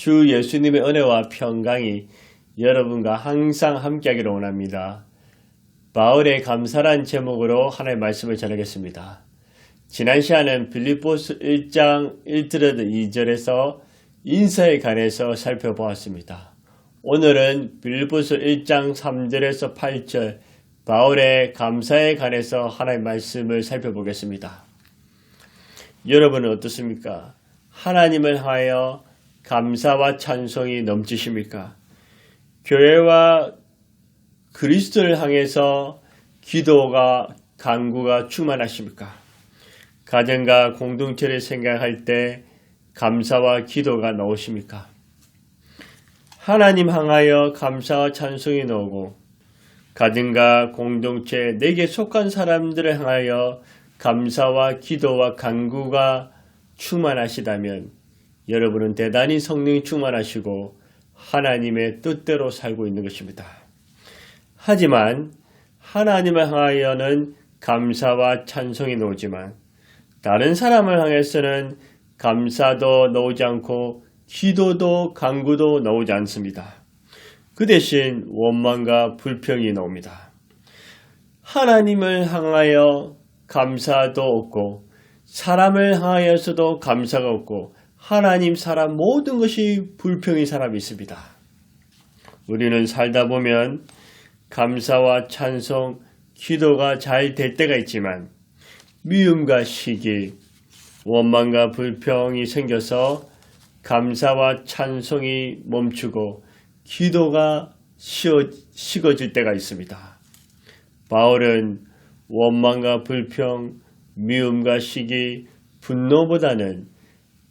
주 예수님의 은혜와 평강이 여러분과 항상 함께하기를 원합니다. 바울의 감사란 제목으로 하나님의 말씀을 전하겠습니다. 지난 시간은 빌립보서 1장 1절에서 2절에서 인사에 관해서 살펴보았습니다. 오늘은 빌립보서 1장 3절에서 8절 바울의 감사에 관해서 하나님의 말씀을 살펴보겠습니다. 여러분은 어떻습니까? 하나님을 향하여 감사와 찬송이 넘치십니까? 교회와 그리스도를 향해서 기도가 간구가 충만하십니까? 가정과 공동체를 생각할 때 감사와 기도가 나오십니까? 하나님 향하여 감사와 찬송이 나오고 가정과 공동체 내게 속한 사람들을 향하여 감사와 기도와 간구가 충만하시다면 여러분은 대단히 성령이 충만하시고 하나님의 뜻대로 살고 있는 것입니다. 하지만 하나님을 향하여는 감사와 찬송이 나오지만 다른 사람을 향해서는 감사도 나오지 않고 기도도 간구도 나오지 않습니다. 그 대신 원망과 불평이 나옵니다. 하나님을 향하여 감사도 없고 사람을 향하여서도 감사가 없고 하나님, 사람 모든 것이 불평의 사람이 있습니다. 우리는 살다 보면 감사와 찬송, 기도가 잘 될 때가 있지만 미움과 시기, 원망과 불평이 생겨서 감사와 찬송이 멈추고 기도가 식어질 때가 있습니다. 바울은 원망과 불평, 미움과 시기, 분노보다는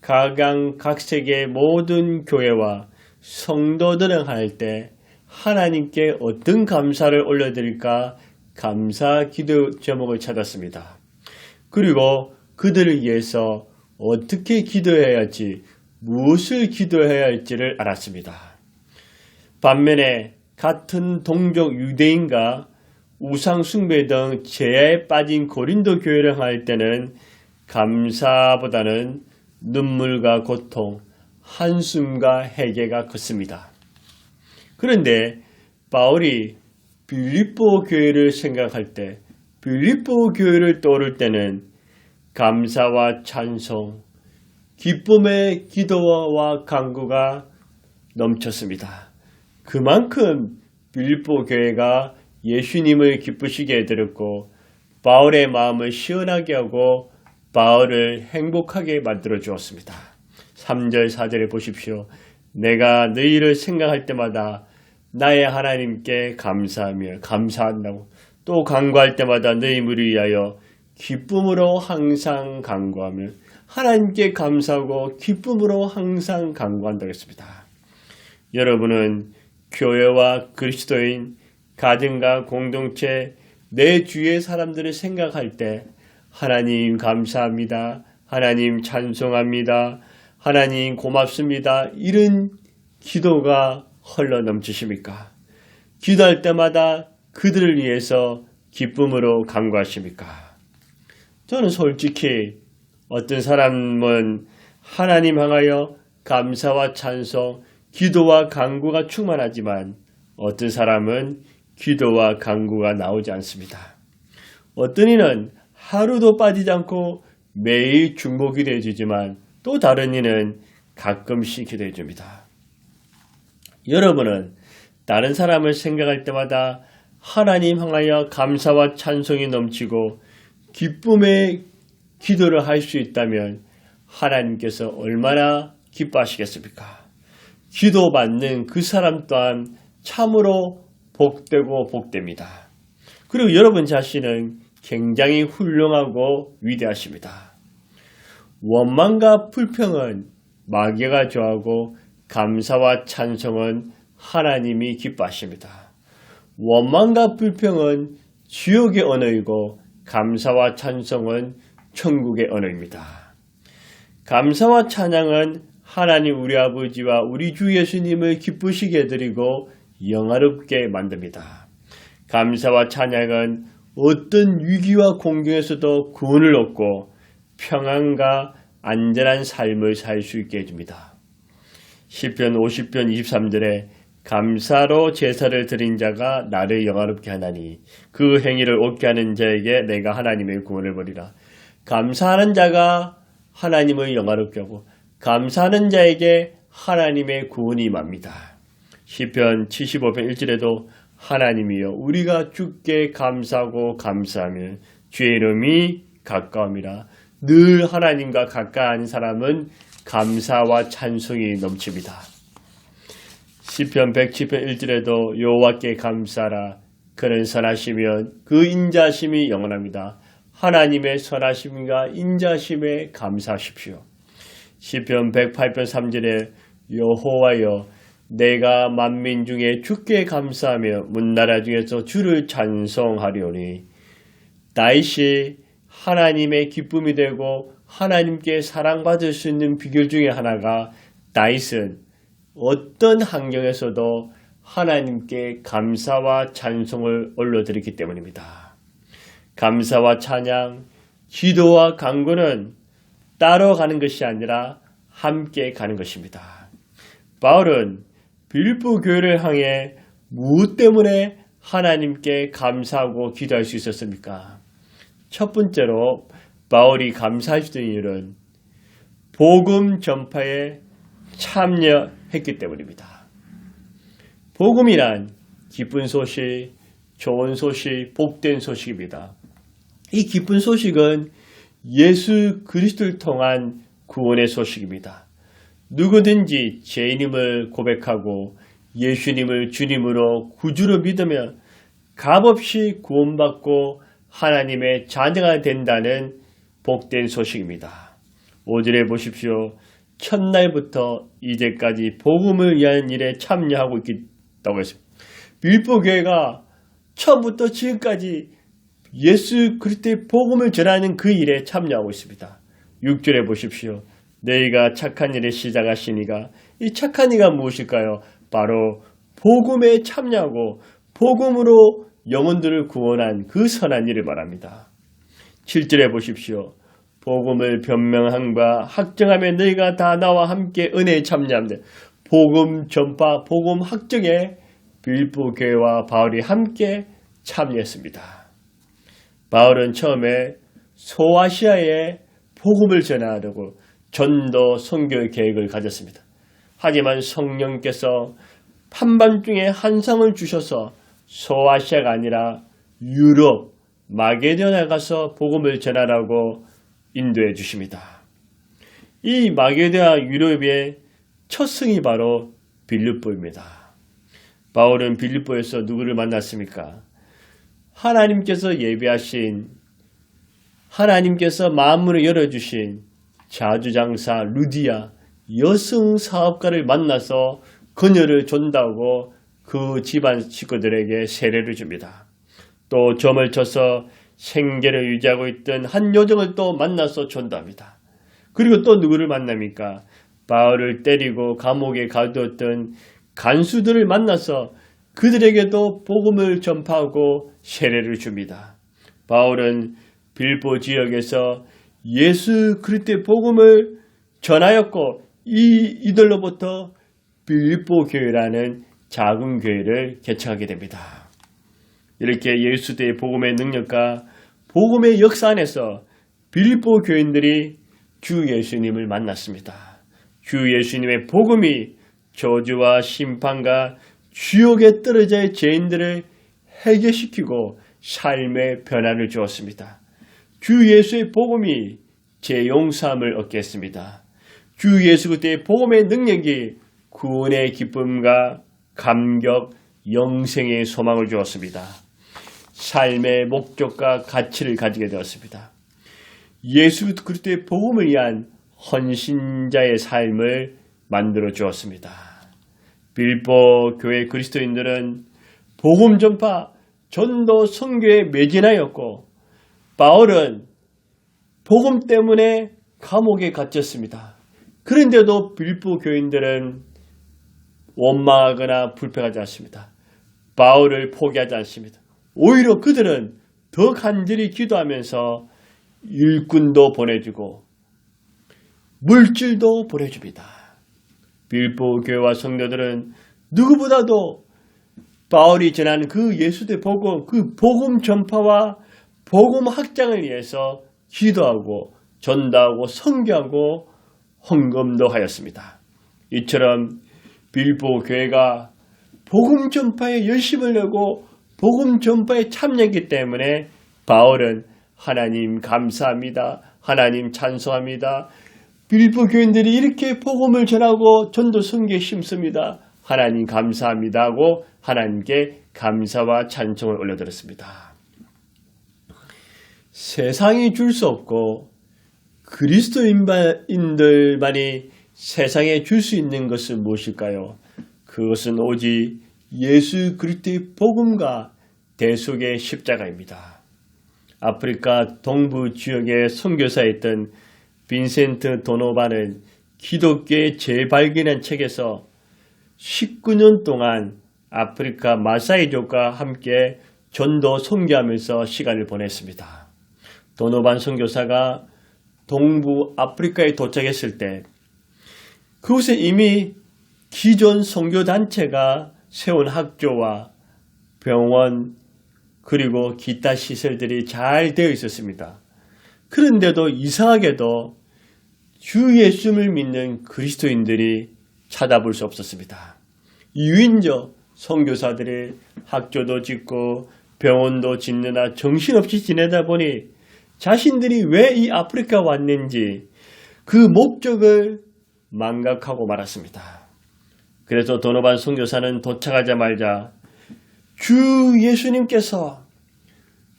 각양각색의 모든 교회와 성도들을 할 때 하나님께 어떤 감사를 올려드릴까 감사 기도 제목을 찾았습니다. 그리고 그들을 위해서 어떻게 기도해야 할지, 무엇을 기도해야 할지를 알았습니다. 반면에 같은 동족 유대인과 우상 숭배 등 죄에 빠진 고린도 교회를 할 때는 감사보다는 눈물과 고통, 한숨과 회개가 컸습니다. 그런데 바울이 빌립보 교회를 생각할 때, 빌립보 교회를 떠오를 때는 감사와 찬송, 기쁨의 기도와 간구가 넘쳤습니다. 그만큼 빌립보 교회가 예수님을 기쁘시게 해드렸고 바울의 마음을 시원하게 하고 바울을 행복하게 만들어 주었습니다. 3절 4절에 보십시오. 내가 너희를 생각할 때마다 나의 하나님께 감사한다고 또 간구할 때마다 너희 무리 위하여 기쁨으로 항상 간구하며 하나님께 감사하고 기쁨으로 항상 간구한다고 했습니다. 여러분은 교회와 그리스도인, 가정과 공동체, 내 주위의 사람들을 생각할 때 하나님 감사합니다. 하나님 찬송합니다. 하나님 고맙습니다. 이런 기도가 흘러 넘치십니까? 기도할 때마다 그들을 위해서 기쁨으로 간구하십니까? 저는 솔직히 어떤 사람은 하나님 향하여 감사와 찬송, 기도와 간구가 충만하지만 어떤 사람은 기도와 간구가 나오지 않습니다. 어떤 이는 하루도 빠지지 않고 매일 중보 기도해 주지만 또 다른 이는 가끔씩 기도해 줍니다. 여러분은 다른 사람을 생각할 때마다 하나님 향하여 감사와 찬송이 넘치고 기쁨의 기도를 할 수 있다면 하나님께서 얼마나 기뻐하시겠습니까? 기도받는 그 사람 또한 참으로 복되고 복됩니다. 그리고 여러분 자신은 굉장히 훌륭하고 위대하십니다. 원망과 불평은 마귀가 좋아하고 감사와 찬송은 하나님이 기뻐하십니다. 원망과 불평은 지옥의 언어이고 감사와 찬송은 천국의 언어입니다. 감사와 찬양은 하나님 우리 아버지와 우리 주 예수님을 기쁘시게 해드리고 영화롭게 만듭니다. 감사와 찬양은 어떤 위기와 공경에서도 구원을 얻고 평안과 안전한 삶을 살 수 있게 해줍니다. 시편 50편 23절에 감사로 제사를 드린 자가 나를 영화롭게 하나니 그 행위를 옳게 하는 자에게 내가 하나님의 구원을 보리라. 감사하는 자가 하나님을 영화롭게 하고 감사하는 자에게 하나님의 구원이 임합니다. 시편 75편 1절에도 하나님이여 우리가 주께 감사하고 감사하며 주의 이름이 가까움이라. 늘 하나님과 가까운 사람은 감사와 찬송이 넘칩니다. 시편 110편 1절에도 여호와께 감사하라. 그는 선하시며 그 인자심이 영원합니다. 하나님의 선하심과 인자심에 감사하십시오. 시편 108편 3절에 여호와여 내가 만민 중에 주께 감사하며 문나라 중에서 주를 찬송하리오니. 다윗이 하나님의 기쁨이 되고 하나님께 사랑받을 수 있는 비결 중에 하나가 다윗은 어떤 환경에서도 하나님께 감사와 찬송을 올려드렸기 때문입니다. 감사와 찬양, 기도와 간구는 따로 가는 것이 아니라 함께 가는 것입니다. 바울은 빌립보 교회를 향해 무엇 때문에 하나님께 감사하고 기도할 수 있었습니까? 첫 번째로 바울이 감사하시던 이유는 복음 전파에 참여했기 때문입니다. 복음이란 기쁜 소식, 좋은 소식, 복된 소식입니다. 이 기쁜 소식은 예수 그리스도를 통한 구원의 소식입니다. 누구든지 죄인임을 고백하고 예수님을 주님으로 구주로 믿으면 값없이 구원받고 하나님의 자녀가 된다는 복된 소식입니다. 5절에 보십시오. 첫날부터 이제까지 복음을 위한 일에 참여하고 있다고 했습니다. 빌립보 교회가 처음부터 지금까지 예수 그리스도의 복음을 전하는 그 일에 참여하고 있습니다. 6절에 보십시오. 너희가 착한 일에 시작하시니가 이 착한 이가 무엇일까요? 바로 복음에 참여하고 복음으로 영혼들을 구원한 그 선한 일을 말합니다. 7절에 보십시오. 복음을 변명함과 확정하며 너희가 다 나와 함께 은혜에 참여합니다. 복음 전파, 복음 확정에 빌립보 교회와 바울이 함께 참여했습니다. 바울은 처음에 소아시아에 복음을 전하려고 전도 선교 계획을 가졌습니다. 하지만 성령께서 한밤중에 환상을 주셔서 소아시아가 아니라 유럽, 마게도냐에 가서 복음을 전하라고 인도해 주십니다. 이 마게도냐 유럽의 첫 성이 바로 빌립보입니다. 바울은 빌립보에서 누구를 만났습니까? 하나님께서 예비하신, 하나님께서 마음문을 열어주신 자주장사 루디아 여성 사업가를 만나서 그녀를 존다고 그 집안 식구들에게 세례를 줍니다. 또 점을 쳐서 생계를 유지하고 있던 한 요정을 또 만나서 존답니다. 그리고 또 누구를 만납니까? 바울을 때리고 감옥에 가두었던 간수들을 만나서 그들에게도 복음을 전파하고 세례를 줍니다. 바울은 빌립보 지역에서 예수 그리스도의 복음을 전하였고 이들로부터 빌립보 교회라는 작은 교회를 개척하게 됩니다. 이렇게 예수의 복음의 능력과 복음의 역사 안에서 빌립보 교인들이 주 예수님을 만났습니다. 주 예수님의 복음이 저주와 심판과 지옥에 떨어져 죄인들을 해결시키고 삶의 변화를 주었습니다. 주 예수의 복음이 제 용서함을 얻게 했습니다. 주 예수 그리스도의 복음의 능력이 구원의 기쁨과 감격, 영생의 소망을 주었습니다. 삶의 목적과 가치를 가지게 되었습니다. 예수 그리스도의 복음을 위한 헌신자의 삶을 만들어 주었습니다. 빌립보 교회 그리스도인들은 복음 전파, 전도 선교에 매진하였고 바울은 복음 때문에 감옥에 갇혔습니다. 그런데도 빌립보 교인들은 원망하거나 불평하지 않습니다. 바울을 포기하지 않습니다. 오히려 그들은 더 간절히 기도하면서 일꾼도 보내주고 물질도 보내줍니다. 빌보 교회와 성도들은 누구보다도 바울이 전한 그 예수의 복음, 그 복음 전파와 복음 확장을 위해서 기도하고 전도하고 선교하고 헌금도 하였습니다. 이처럼 빌보 교회가 복음 전파에 열심을 내고 복음 전파에 참여했기 때문에 바울은 하나님 감사합니다. 하나님 찬송합니다. 빌보 교인들이 이렇게 복음을 전하고 전도 선교에 힘씁니다. 하나님 감사합니다 하고 하나님께 감사와 찬송을 올려드렸습니다. 세상이 줄 수 없고 그리스도인들만이 세상에 줄 수 있는 것은 무엇일까요? 그것은 오직 예수 그리스도의 복음과 대속의 십자가입니다. 아프리카 동부 지역의 선교사였던 빈센트 도노반은 기독교의 재발견한 책에서 19년 동안 아프리카 마사이족과 함께 전도 선교하면서 시간을 보냈습니다. 도노반 선교사가 동부 아프리카에 도착했을 때 그곳에 이미 기존 선교단체가 세운 학교와 병원 그리고 기타 시설들이 잘 되어 있었습니다. 그런데도 이상하게도 주 예수를 믿는 그리스도인들이 찾아볼 수 없었습니다. 유인적 선교사들이 학교도 짓고 병원도 짓느라 정신없이 지내다 보니 자신들이 왜 이 아프리카 왔는지 그 목적을 망각하고 말았습니다. 그래서 도노반 선교사는 도착하자마자 주 예수님께서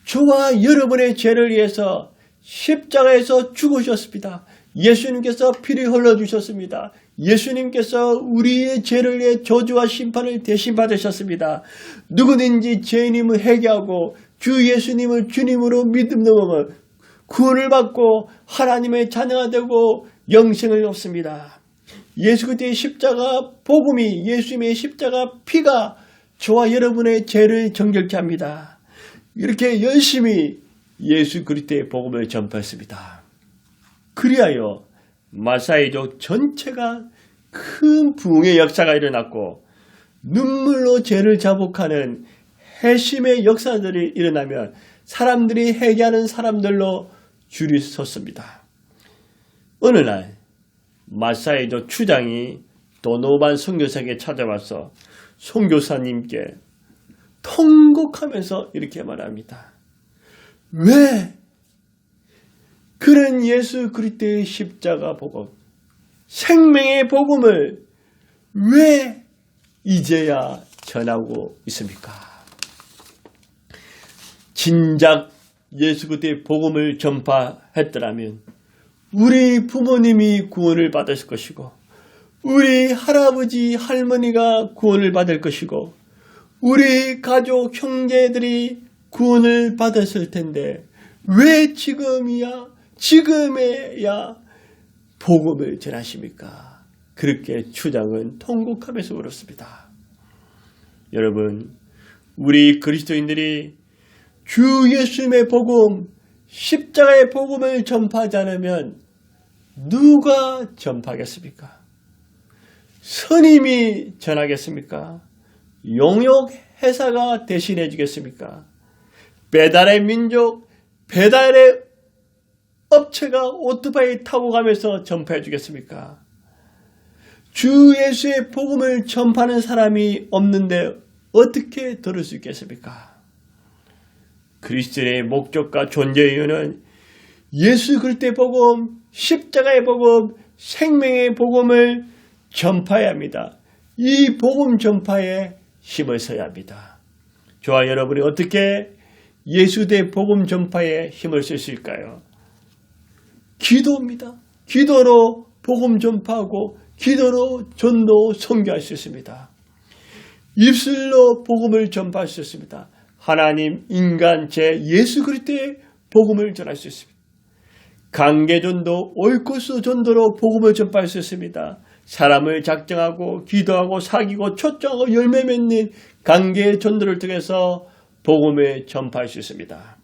저와 여러분의 죄를 위해서 십자가에서 죽으셨습니다. 예수님께서 피를 흘려주셨습니다. 예수님께서 우리의 죄를 위해 저주와 심판을 대신 받으셨습니다. 누구든지 죄인임을 회개하고 주 예수님을 주님으로 믿음으로 구원을 받고 하나님의 자녀가 되고 영생을 얻습니다. 예수 그리스도의 십자가 복음이 예수님의 십자가 피가 저와 여러분의 죄를 정결케 합니다. 이렇게 열심히 예수 그리스도의 복음을 전파했습니다. 그리하여 마사이족 전체가 큰 부흥의 역사가 일어났고 눈물로 죄를 자복하는 회심의 역사들이 일어나면 사람들이 회개하는 사람들로 줄이 섰습니다. 어느 날 마사이족 추장이 도노반 선교사에게 찾아와서 선교사님께 통곡하면서 이렇게 말합니다. 왜 그런 예수 그리스도의 십자가 복음, 생명의 복음을 왜 이제야 전하고 있습니까? 진작 예수 그리스도의 복음을 전파했더라면 우리 부모님이 구원을 받았을 것이고 우리 할아버지 할머니가 구원을 받을 것이고 우리 가족 형제들이 구원을 받았을 텐데 왜 지금에야 복음을 전하십니까? 그렇게 추장은 통곡하면서 울었습니다. 여러분, 우리 그리스도인들이 주 예수님의 복음, 십자가의 복음을 전파하지 않으면 누가 전파하겠습니까? 스님이 전하겠습니까? 용역회사가 대신해 주겠습니까? 배달의 민족, 배달의 업체가 오토바이 타고 가면서 전파해 주겠습니까? 주 예수의 복음을 전파하는 사람이 없는데 어떻게 들을 수 있겠습니까? 그리스도의 목적과 존재 이유는 예수 그리스도의 복음, 십자가의 복음, 생명의 복음을 전파해야 합니다. 이 복음 전파에 힘을 써야 합니다. 저와 여러분이 어떻게 예수의 복음 전파에 힘을 쓸 수 있을까요? 기도입니다. 기도로 복음 전파하고 기도로 전도 선교할 수 있습니다. 입술로 복음을 전파할 수 있습니다. 하나님, 인간, 제 예수 그리스도의 복음을 전할 수 있습니다. 강계전도, 오이코스 전도로 복음을 전파할 수 있습니다. 사람을 작정하고 기도하고 사귀고 초청하고 열매 맺는 강계 전도를 통해서 복음을 전파할 수 있습니다.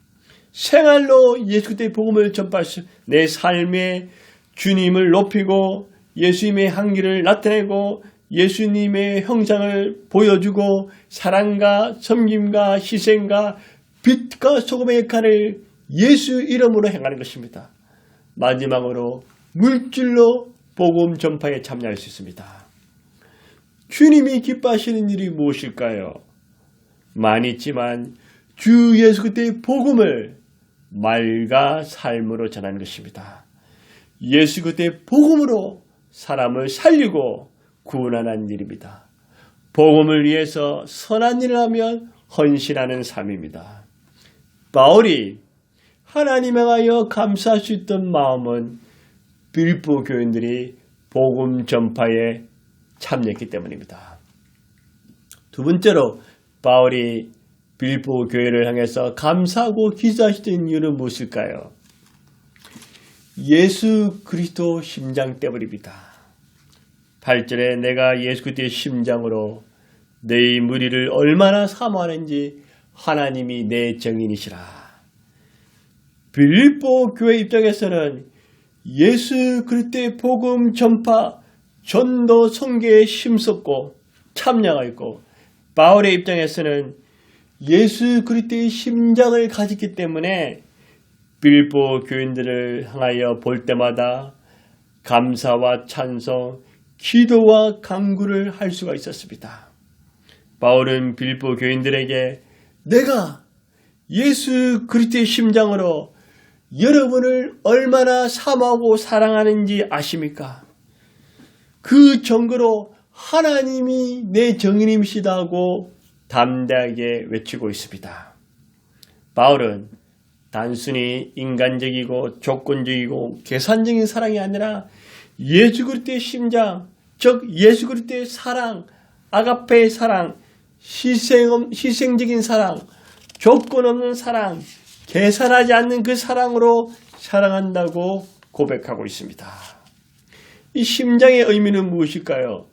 생활로 예수 그리스도의 복음을 전파할 수, 내 삶에 주님을 높이고 예수님의 향기를 나타내고 예수님의 형상을 보여주고 사랑과 섬김과 희생과 빛과 소금의 역할을 예수 이름으로 행하는 것입니다. 마지막으로 물질로 복음 전파에 참여할 수 있습니다. 주님이 기뻐하시는 일이 무엇일까요? 많이 있지만 주 예수 그리스도의 복음을 말과 삶으로 전하는 것입니다. 예수 그리스도의 복음으로 사람을 살리고 구원하는 일입니다. 복음을 위해서 선한 일을 하면 헌신하는 삶입니다. 바울이 하나님에 하여 감사할 수 있던 마음은 빌보 교인들이 복음 전파에 참여했기 때문입니다. 두 번째로 바울이 빌보 교회를 향해서 감사하고 기도하시던 이유는 무엇일까요? 예수 그리스도 심장 때문입니다. 8절에 내가 예수 그리스도의 심장으로 너희 무리를 얼마나 사모하는지 하나님이 내 정인이시라. 빌보 교회 입장에서는 예수 그리스도의 복음 전파, 전도 선교에 힘썼고 참여하였고 바울의 입장에서는 예수 그리스도의 심장을 가졌기 때문에 빌보 교인들을 향하여 볼 때마다 감사와 찬송, 기도와 간구를 할 수가 있었습니다. 바울은 빌보 교인들에게 내가 예수 그리스도의 심장으로 여러분을 얼마나 사모하고 사랑하는지 아십니까? 그 증거로 하나님이 내 정인이시다고 담대하게 외치고 있습니다. 바울은 단순히 인간적이고 조건적이고 계산적인 사랑이 아니라 예수 그리스도의 심장, 즉 예수 그리스도의 사랑, 아가페의 사랑, 희생적인 사랑, 조건 없는 사랑, 계산하지 않는 그 사랑으로 사랑한다고 고백하고 있습니다. 이 심장의 의미는 무엇일까요?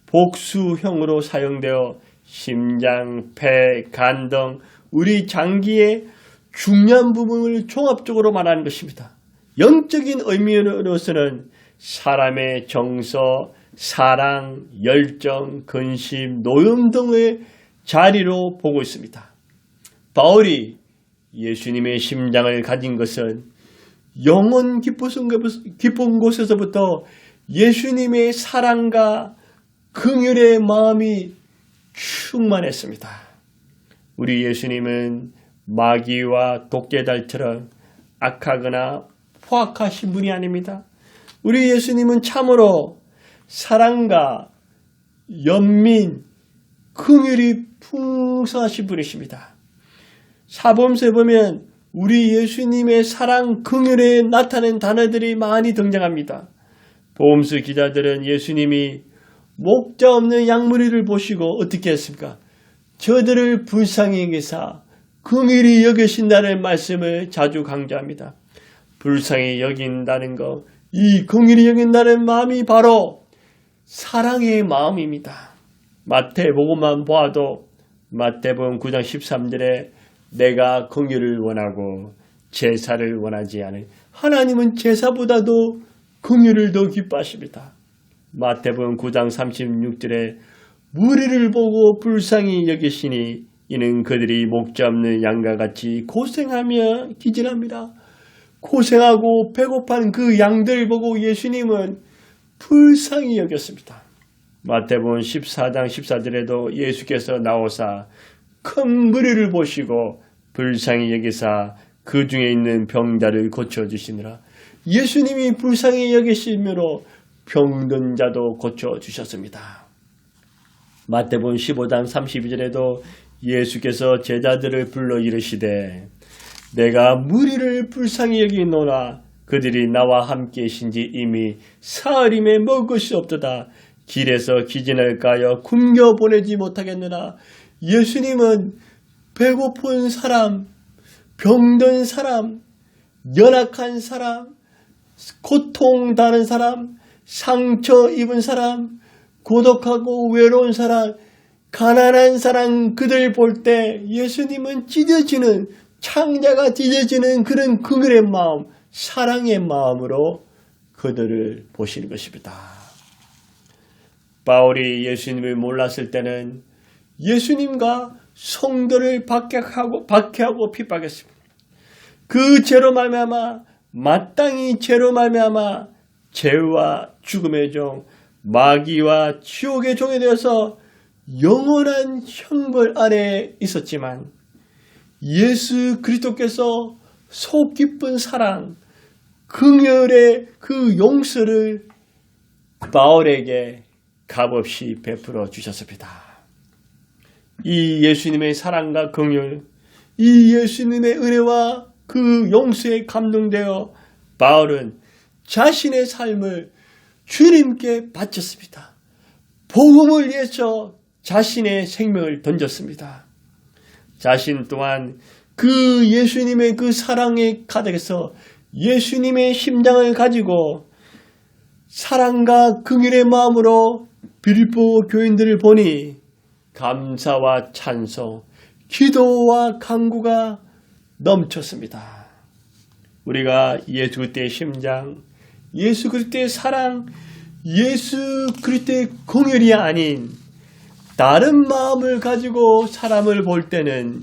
복수형으로 사용되어 심장, 폐, 간 등 우리 장기의 중요한 부분을 종합적으로 말하는 것입니다. 영적인 의미로서는 사람의 정서, 사랑, 열정, 근심, 노염 등의 자리로 보고 있습니다. 바울이 예수님의 심장을 가진 것은 영혼 깊은 곳에서부터 예수님의 사랑과 긍휼의 마음이 충만했습니다. 우리 예수님은 마귀와 독재달처럼 악하거나 포악하신 분이 아닙니다. 우리 예수님은 참으로 사랑과 연민, 긍휼이 풍성하신 분이십니다. 사복음서에 보면 우리 예수님의 사랑, 긍휼에 나타낸 단어들이 많이 등장합니다. 복음서 기자들은 예수님이 목자 없는 양무리를 보시고 어떻게 했습니까? 저들을 불쌍히 여기사 긍휼히 여기신다는 말씀을 자주 강조합니다. 불쌍히 여긴다는 것, 이 긍휼히 여긴다는 마음이 바로 사랑의 마음입니다. 마태복음만 보아도 마태복음 9장 13절에 내가 긍휼을 원하고 제사를 원하지 않은 하나님은 제사보다도 긍휼을 더 기뻐하십니다. 마태복음 9장 36절에 무리를 보고 불쌍히 여기시니 이는 그들이 목자 없는 양과 같이 고생하며 기진합니다. 고생하고 배고픈 그 양들 보고 예수님은 불쌍히 여겼습니다. 마태복음 14장 14절에도 예수께서 나오사 큰 무리를 보시고 불쌍히 여기사 그 중에 있는 병자를 고쳐주시느라. 예수님이 불쌍히 여기심으로 병든 자도 고쳐주셨습니다. 마태복음 15장 32절에도 예수께서 제자들을 불러 이르시되 내가 무리를 불쌍히 여기노라 그들이 나와 함께 계신지 이미 사흘임에 먹을 것이 없도다. 길에서 기진할까 하여 굶겨 보내지 못하겠느라. 예수님은 배고픈 사람, 병든 사람, 연약한 사람, 고통당하는 사람, 상처 입은 사람, 고독하고 외로운 사람, 가난한 사람 그들 볼 때 예수님은 찢어지는 창자가 찢어지는 그런 긍휼의 마음, 사랑의 마음으로 그들을 보시는 것입니다. 바울이 예수님을 몰랐을 때는 예수님과 성도를 박해하고 핍박했습니다. 그 죄로 말미암아 마땅히 죄로 말미암아 죄와 죽음의 종 마귀와 지옥의 종이 되어서 영원한 형벌 아래에 있었지만 예수 그리스도께서 속 깊은 사랑, 긍휼의 그 용서를 바울에게 값없이 베풀어 주셨습니다. 이 예수님의 사랑과 긍휼, 이 예수님의 은혜와 그 용서에 감동되어 바울은 자신의 삶을 주님께 바쳤습니다. 복음을 위해서 자신의 생명을 던졌습니다. 자신 또한 그 예수님의 그 사랑에 가득해서 예수님의 심장을 가지고 사랑과 긍휼의 마음으로 빌보 교인들을 보니 감사와 찬송, 기도와 간구가 넘쳤습니다. 우리가 예수 그리스도의 심장, 예수 그리스도의 사랑, 예수 그리스도의 긍휼이 아닌 다른 마음을 가지고 사람을 볼 때는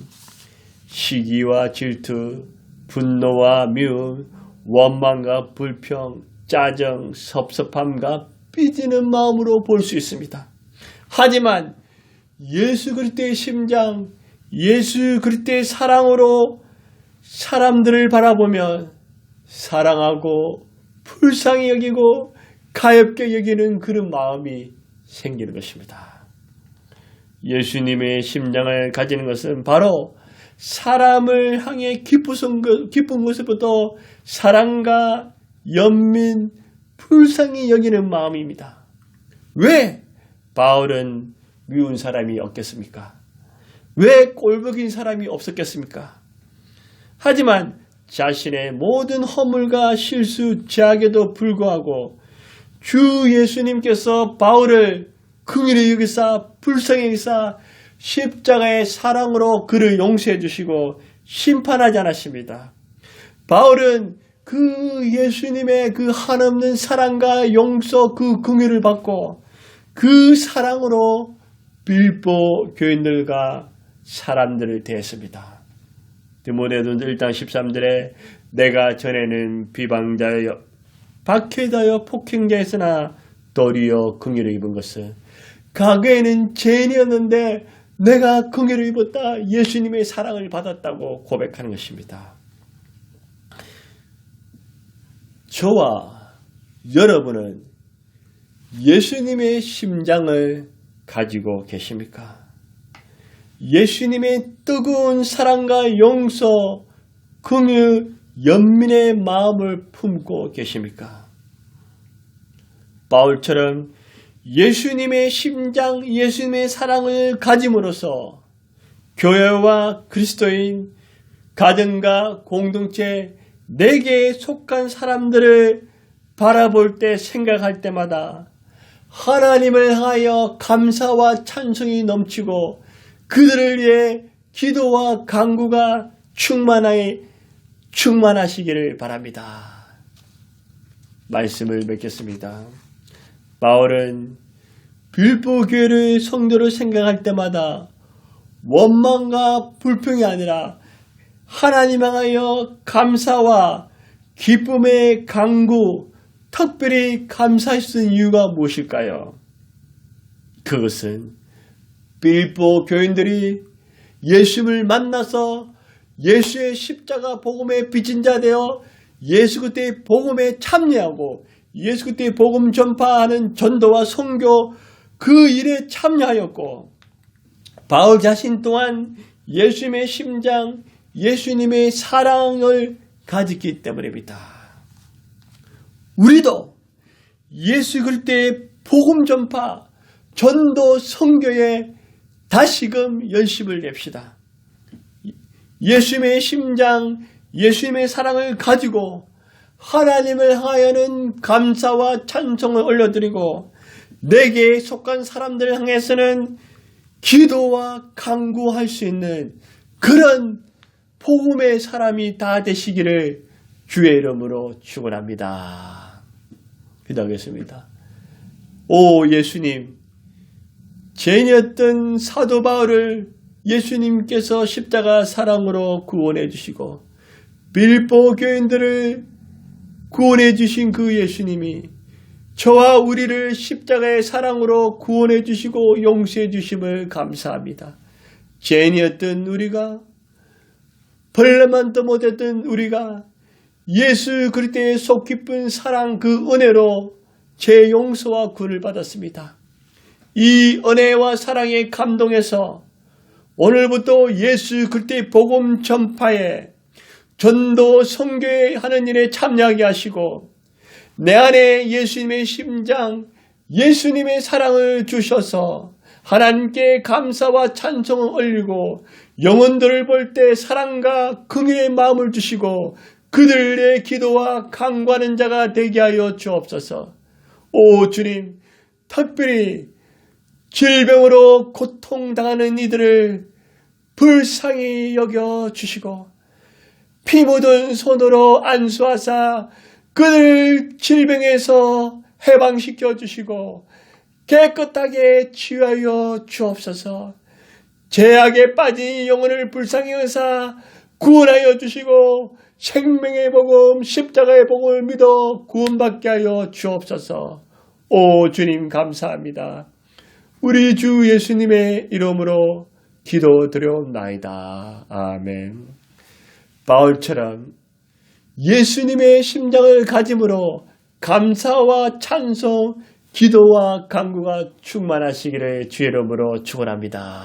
시기와 질투, 분노와 미움, 원망과 불평, 짜증, 섭섭함과 삐지는 마음으로 볼 수 있습니다. 하지만 예수 그리스도의 심장, 예수 그리스도의 사랑으로 사람들을 바라보면 사랑하고 불쌍히 여기고 가엾게 여기는 그런 마음이 생기는 것입니다. 예수님의 심장을 가지는 것은 바로 사람을 향해 기쁜 것부터 사랑과 연민, 불쌍히 여기는 마음입니다. 왜 바울은 미운 사람이 없겠습니까? 왜 꼴보긴 사람이 없었겠습니까? 하지만 자신의 모든 허물과 실수, 죄악에도 불구하고 주 예수님께서 바울을 긍휼히 여기사 불쌍히 여기사 십자가의 사랑으로 그를 용서해 주시고 심판하지 않았습니다. 바울은 그 예수님의 그 한없는 사랑과 용서 그 긍휼을 받고 그 사랑으로 빌보 교인들과 사람들을 대했습니다. 디모데전서 1장 13절에 내가 전에는 비방자여 박해자여 폭행자였으나 도리어 긍휼을 입은 것은 과거에는 죄인이었는데 내가 긍휼을 입었다. 예수님의 사랑을 받았다고 고백하는 것입니다. 저와 여러분은 예수님의 심장을 가지고 계십니까? 예수님의 뜨거운 사랑과 용서, 긍휼, 연민의 마음을 품고 계십니까? 바울처럼 예수님의 심장, 예수님의 사랑을 가짐으로써 교회와 그리스도인, 가정과 공동체, 내게 속한 사람들을 바라볼 때 생각할 때마다 하나님을 향하여 감사와 찬송이 넘치고 그들을 위해 기도와 간구가 충만하시기를 바랍니다. 말씀을 맺겠습니다. 바울은 빌보 교회의 성도를 생각할 때마다 원망과 불평이 아니라 하나님 향하여 감사와 기쁨의 간구, 특별히 감사할 수 있는 이유가 무엇일까요? 그것은 빌보 교인들이 예수를 만나서 예수의 십자가 복음에 빚은 자 되어 예수 그리스도의 복음에 참여하고 예수 그리스도의 복음 전파하는 전도와 선교 그 일에 참여하였고 바울 자신 또한 예수님의 심장, 예수님의 사랑을 가졌기 때문입니다. 우리도 예수 그리스도의 복음 전파, 전도 선교에 다시금 열심을 냅시다. 예수님의 심장, 예수님의 사랑을 가지고 하나님을 향하여는 감사와 찬송을 올려드리고 내게 속한 사람들을 향해서는 기도와 간구할 수 있는 그런 복음의 사람이 다 되시기를 주의 이름으로 축원합니다. 기도하겠습니다. 오 예수님, 죄인이었던 사도 바울을 예수님께서 십자가 사랑으로 구원해 주시고 빌립보 교인들을 구원해 주신 그 예수님이 저와 우리를 십자가의 사랑으로 구원해 주시고 용서해 주심을 감사합니다. 죄인이었던 우리가, 벌레만도 못했던 우리가 예수 그리스도의 속 깊은 사랑 그 은혜로 죄 용서와 구원을 받았습니다. 이 은혜와 사랑에 감동해서 오늘부터 예수 그리스도의 복음 전파에 전도 선교에 하는 일에 참여하게 하시고 내 안에 예수님의 심장, 예수님의 사랑을 주셔서 하나님께 감사와 찬송을 올리고 영혼들을 볼 때 사랑과 긍휼의 마음을 주시고 그들의 기도와 간구하는 자가 되게 하여 주옵소서. 오 주님, 특별히 질병으로 고통당하는 이들을 불쌍히 여겨주시고 피 묻은 손으로 안수하사 그들 질병에서 해방시켜 주시고 깨끗하게 치유하여 주옵소서. 죄악에 빠진 영혼을 불쌍히 여사 구원하여 주시고 생명의 복음 십자가의 복음을 믿어 구원받게 하여 주옵소서. 오 주님 감사합니다. 우리 주 예수님의 이름으로 기도드려옵나이다. 아멘. 바울처럼 예수님의 심장을 가짐으로 감사와 찬송, 기도와 간구가 충만하시기를 주의 이름으로 축원합니다.